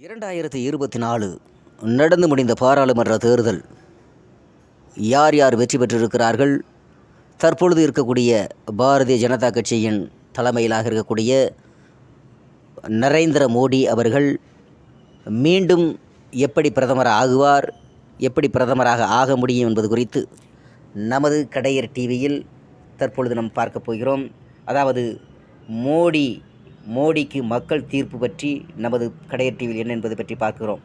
2024 நடந்து முடிந்த பாராளுமன்ற தேர்தல் யார் யார் வெற்றி பெற்றிருக்கிறார்கள்? தற்பொழுது இருக்கக்கூடிய பாரதிய ஜனதா கட்சியின் தலைமையிலாக இருக்கக்கூடிய நரேந்திர மோடி அவர்கள் மீண்டும் எப்படி பிரதமர் ஆகுவார், எப்படி பிரதமராக ஆக முடியும் என்பது குறித்து நமது கடையர் டிவியில் தற்பொழுது நாம் பார்க்க போகிறோம். அதாவது மோடிக்கு மக்கள் தீர்ப்பு பற்றி நமது கடையர் டிவியில் என்ன என்பது பற்றி பார்க்கிறோம்.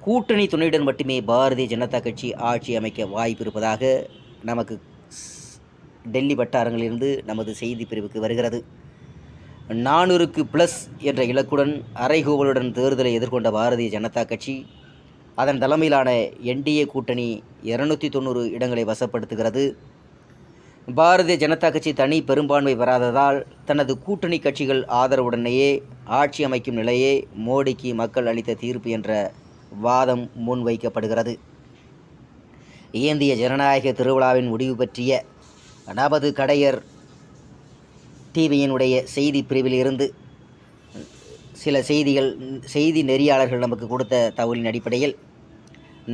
கூட்டணி துணையுடன் மட்டுமே பாரதிய ஜனதா கட்சி ஆட்சி அமைக்க வாய்ப்பு இருப்பதாக நமக்கு டெல்லி வட்டாரங்களிலிருந்து நமது செய்தி பிரிவுக்கு வருகிறது. 400க்கு ப்ளஸ் என்ற இலக்குடன் அரைகோவலுடன் தேர்தலை எதிர்கொண்ட பாரதிய ஜனதா கட்சி அதன் தலைமையிலான என்டிஏ கூட்டணி 290 இடங்களை வசப்படுத்துகிறது. பாரதிய ஜனதா கட்சி தனி பெரும்பான்மை பெறாததால் தனது கூட்டணி கட்சிகள் ஆதரவுடனேயே ஆட்சி அமைக்கும் நிலையே மோடிக்கு மக்கள் அளித்த தீர்ப்பு என்ற வாதம் முன்வைக்கப்படுகிறது. இந்திய ஜனநாயக திருவிழாவின் முடிவு பற்றிய நமது கடையர் டிவியினுடைய செய்தி பிரிவில் இருந்து சில செய்தி நெறியாளர்கள் நமக்கு கொடுத்த தகவலின் அடிப்படையில்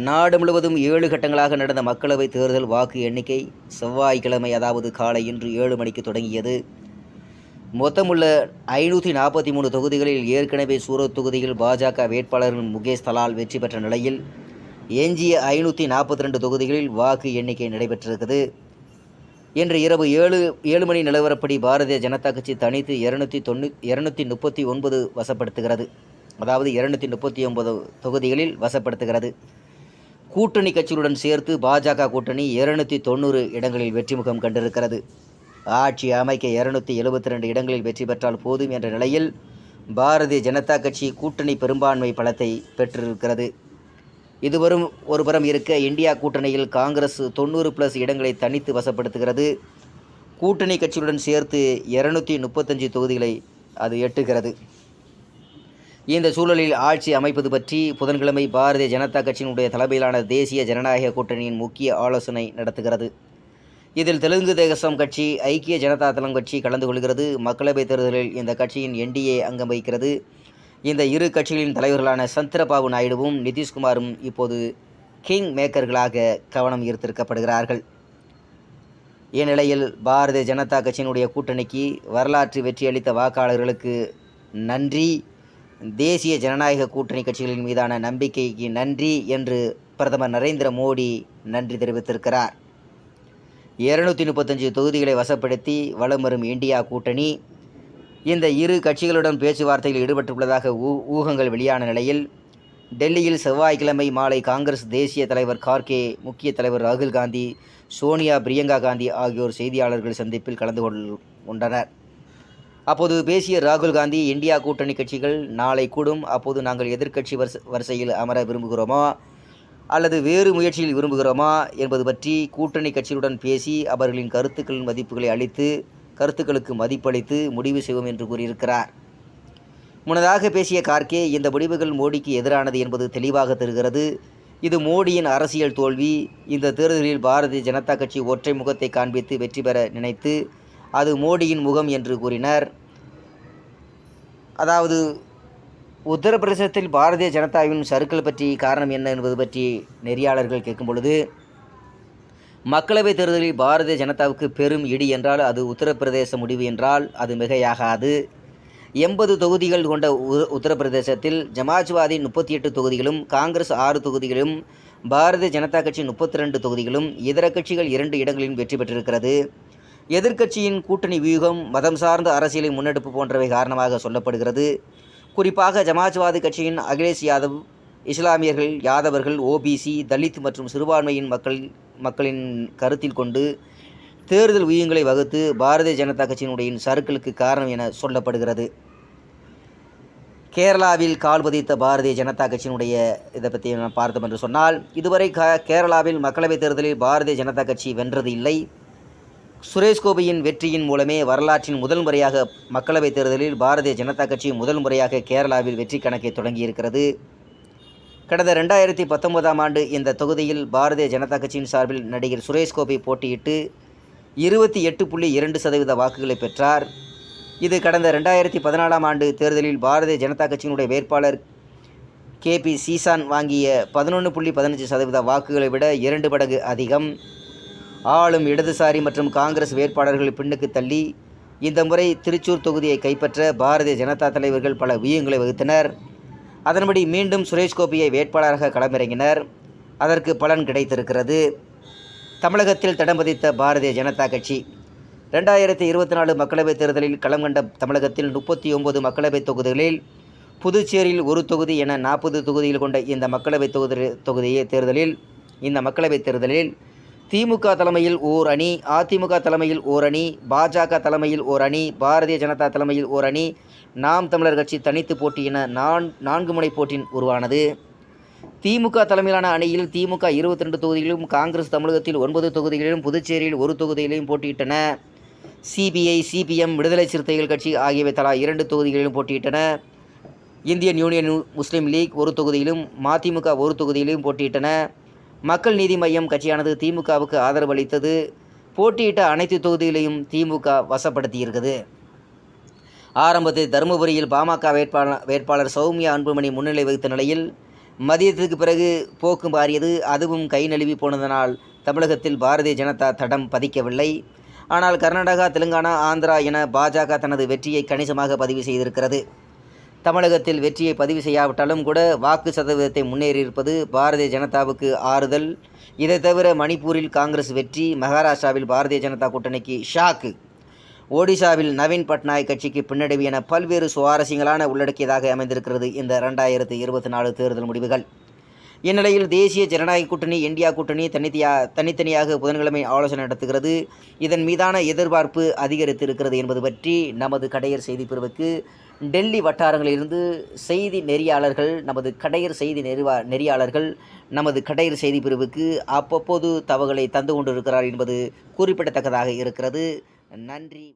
நாடு முழுவதும் 7 கட்டங்களாக நடந்த மக்களவைத் தேர்தல் வாக்கு எண்ணிக்கை செவ்வாய்க்கிழமை, அதாவது காலை இன்று 7 மணிக்கு தொடங்கியது. மொத்தமுள்ள 543 தொகுதிகளில் ஏற்கனவே சூரத் தொகுதியில் பாஜக வேட்பாளர்கள் முகேஷ் தலால் வெற்றி பெற்ற நிலையில் எஞ்சிய 542 தொகுதிகளில் வாக்கு எண்ணிக்கை நடைபெற்றிருக்கிறது. இன்று இரவு 7 மணி நிலவரப்படி பாரதிய ஜனதா கட்சி தனித்து 239 வசப்படுத்துகிறது. அதாவது 239 தொகுதிகளில் வசப்படுத்துகிறது. கூட்டணி கட்சிகளுடன் சேர்த்து பாஜக கூட்டணி 290 இடங்களில் வெற்றி முகம் கண்டிருக்கிறது. ஆட்சி அமைக்க 272 இடங்களில் வெற்றி பெற்றால் போதும் என்ற நிலையில் பாரதிய ஜனதா கட்சி கூட்டணி பெரும்பான்மை பலத்தை பெற்றிருக்கிறது. இதுவரும் ஒருபுறம் இருக்க, இந்தியா கூட்டணியில் காங்கிரஸ் 90+ இடங்களை தனித்து வசப்படுத்துகிறது. கூட்டணி கட்சியுடன் சேர்த்து 235 தொகுதிகளை அது எட்டுகிறது. இந்த சூழலில் ஆட்சி அமைப்பது பற்றி புதன்கிழமை பாரதிய ஜனதா கட்சியினுடைய தலைமையிலான தேசிய ஜனநாயக கூட்டணியின் முக்கிய ஆலோசனை நடத்துகிறது. இதில் தெலுங்கு தேசம் கட்சி, ஐக்கிய ஜனதா தளம் கட்சி கலந்து கொள்கிறது. மக்களவைத் தேர்தலில் இந்த கட்சியின் என்டிஏ அங்கம் வகிக்கிறது. இந்த இரு கட்சிகளின் தலைவர்களான சந்திரபாபு நாயுடுவும் நிதிஷ்குமாரும் இப்போது கிங் மேக்கர்களாக கவனம் ஈர்த்திருக்கப்படுகிறார்கள். இந்நிலையில் பாரதிய ஜனதா கட்சியினுடைய கூட்டணிக்கு வரலாற்று வெற்றியளித்த வாக்காளர்களுக்கு நன்றி, தேசிய ஜனநாயக கூட்டணி கட்சிகளின் மீதான நம்பிக்கைக்கு நன்றி என்று பிரதமர் நரேந்திர மோடி நன்றி தெரிவித்திருக்கிறார். 235 தொகுதிகளை வசப்படுத்தி வலம் வரும் இந்தியா கூட்டணி இந்த இரு கட்சிகளுடன் பேச்சுவார்த்தையில் ஈடுபட்டுள்ளதாக ஊகங்கள் வெளியான நிலையில் டெல்லியில் செவ்வாய்க்கிழமை மாலை காங்கிரஸ் தேசிய தலைவர் கார்கே, முக்கிய தலைவர் ராகுல் காந்தி, சோனியா, பிரியங்கா காந்தி ஆகியோர் செய்தியாளர்கள் சந்திப்பில் கலந்து கொண்டனர். அப்போது பேசிய ராகுல் காந்தி, இந்தியா கூட்டணி கட்சிகள் நாளை கூடும், அப்போது நாங்கள் எதிர்க்கட்சி வரிசையில் அமர விரும்புகிறோமா அல்லது வேறு முயற்சியில் விரும்புகிறோமா என்பது பற்றி கூட்டணி கட்சிகளுடன் பேசி அவர்களின் கருத்துக்களுக்கு மதிப்பளித்து முடிவு செய்வோம் என்று கூறியிருக்கிறார். முன்னதாக பேசிய கார்கே, இந்த முடிவுகள் மோடிக்கு எதிரானது என்பது தெளிவாக தெரிகிறது. இது மோடியின் அரசியல் தோல்வி. இந்த தேர்தலில் பாரதிய ஜனதா கட்சி ஒற்றை முகத்தை காண்பித்து வெற்றி பெற நினைத்து அது மோடியின் முகம் என்று கூறினர். அதாவது உத்தரப்பிரதேசத்தில் பாரதிய ஜனதாவின் சறுக்கல் பற்றி காரணம் என்ன என்பது பற்றி நெறியாளர்கள் கேட்கும் பொழுது, மக்களவைத் தேர்தலில் பாரதிய ஜனதாவுக்கு பெரும் இடி என்றால் அது உத்தரப்பிரதேச முடிவு என்றால் அது மிகையாகாது. 80 தொகுதிகள் கொண்ட உத்தரப்பிரதேசத்தில் சமாஜ்வாதி 38 தொகுதிகளும், காங்கிரஸ் 6 தொகுதிகளும், பாரதிய ஜனதா கட்சி 32 தொகுதிகளும், இதர கட்சிகள் 2 இடங்களிலும் வெற்றி பெற்றிருக்கிறது. எதிர்க்கட்சியின் கூட்டணி வியூகம், மதம் சார்ந்த அரசியலை முன்னெடுப்பு போன்றவை காரணமாக சொல்லப்படுகிறது. குறிப்பாக சமாஜ்வாதி கட்சியின் அகிலேஷ் யாதவ், இஸ்லாமியர்கள், யாதவர்கள், ஓபிசி, தலித் மற்றும் சிறுபான்மையின் மக்களின் கருத்தில் கொண்டு தேர்தல் வியூகங்களை வகுத்து பாரதிய ஜனதா கட்சியினுடைய சறுக்கலுக்கு காரணம் என சொல்லப்படுகிறது. கேரளாவில் கால் பதித்த பாரதிய ஜனதா கட்சியினுடைய இதை பற்றி நாம் பார்த்தோம் என்று சொன்னால், இதுவரை கேரளாவில் மக்களவைத் தேர்தலில் பாரதிய ஜனதா கட்சி வென்றது இல்லை. சுரேஷ் கோபியின் வெற்றியின் மூலமே வரலாற்றின் முதல் முறையாக மக்களவைத் தேர்தலில் பாரதிய ஜனதா கட்சி முதல் முறையாக கேரளாவில் வெற்றி கணக்கை தொடங்கியிருக்கிறது. கடந்த 2019ஆம் ஆண்டு இந்த தொகுதியில் பாரதிய ஜனதா கட்சியின் சார்பில் நடிகர் சுரேஷ் கோபி போட்டியிட்டு 28.2% வாக்குகளை பெற்றார். இது கடந்த 2014ஆம் ஆண்டு தேர்தலில் பாரதிய ஜனதா கட்சியினுடைய வேட்பாளர் KP சீசான் வாங்கிய 11.15% வாக்குகளை விட 2 மடங்கு அதிகம். ஆளும் இடதுசாரி மற்றும் காங்கிரஸ் வேட்பாளர்களை பின்னுக்கு தள்ளி இந்த முறை திருச்சூர் தொகுதியை கைப்பற்ற பாரதிய ஜனதா தலைவர்கள் பல வியூகங்களை வகுத்தனர். அதன்படி மீண்டும் சுரேஷ் கோபியை வேட்பாளராக களமிறங்கினர். அதற்கு பலன் கிடைத்திருக்கிறது. தமிழகத்தில் தடம் பதித்த பாரதிய ஜனதா கட்சி 2024 மக்களவைத் தேர்தலில் களம் கண்ட தமிழகத்தில் 39 மக்களவைத் தொகுதிகளில் புதுச்சேரியில் 1 தொகுதி என 40 தொகுதிகள் கொண்ட இந்த மக்களவைத் தேர்தலில் திமுக தலைமையில் ஓர் அணி, அதிமுக தலைமையில் ஓர் அணி, பாஜக தலைமையில் ஓர் அணி, பாரதிய ஜனதா தலைமையில் ஓர் அணி, நாம் தமிழர் கட்சி தனித்து போட்டி என 4 முனை போட்டி உருவானது. திமுக தலைமையிலான அணியில் திமுக 22 தொகுதிகளிலும், காங்கிரஸ் தமிழகத்தில் 9 தொகுதிகளிலும், புதுச்சேரியில் 1 தொகுதியிலும் போட்டியிட்டன. CPI, CPM, விடுதலை சிறுத்தைகள் கட்சி ஆகியவை தலா 2 தொகுதிகளிலும் போட்டியிட்டன. இந்தியன் யூனியன் முஸ்லீம் லீக் 1 தொகுதியிலும், மதிமுக 1 தொகுதியிலும் போட்டியிட்டன. மக்கள் நீதி மய்யம் கட்சியானது திமுகவுக்கு ஆதரவு அளித்தது. போட்டியிட்ட அனைத்து தொகுதிகளையும் திமுக வசப்படுத்தியிருக்கிறது. ஆரம்பத்தில் தருமபுரியில் பாமக வேட்பாளர் சௌமியா அன்புமணி முன்னிலை வகித்த நிலையில் மதியத்துக்கு பிறகு போக்கு மாறியது. அதுவும் கை நழுவி போனதனால் தமிழகத்தில் பாரதிய ஜனதா தடம் பதிக்கவில்லை. ஆனால் கர்நாடகா, தெலுங்கானா, ஆந்திரா என பாஜக தனது வெற்றியை கணிசமாக பதிவு செய்திருக்கிறது. தமிழகத்தில் வெற்றியை பதிவு செய்யாவிட்டாலும் கூட வாக்கு சதவீதத்தை முன்னேறியிருப்பது பாரதிய ஜனதாவுக்கு ஆறுதல். இதை தவிர மணிப்பூரில் காங்கிரஸ் வெற்றி, மகாராஷ்டிராவில் பாரதிய ஜனதா கூட்டணிக்கு ஷாக்கு, ஒடிசாவில் நவீன் பட்நாயக் கட்சிக்கு பின்னடைவு என பல்வேறு சுவாரஸ்யங்களான உள்ளடக்கியதாக அமைந்திருக்கிறது இந்த 2024 தேர்தல் முடிவுகள். இந்நிலையில் தேசிய ஜனநாயக கூட்டணி, இந்தியா கூட்டணி தனித்தனியாக புதன்கிழமை ஆலோசனை நடத்துகிறது. இதன் மீதான எதிர்பார்ப்பு அதிகரித்திருக்கிறது என்பது பற்றி நமது கடையர் செய்தி பிரிவுக்கு டெல்லி வட்டாரங்களிலிருந்து செய்தி நெறியாளர்கள், நமது கடையர் செய்தி பிரிவுக்கு அவ்வப்போது தகவல்களை தந்து கொண்டிருக்கிறார் என்பது குறிப்பிடத்தக்கதாக இருக்கிறது. நன்றி.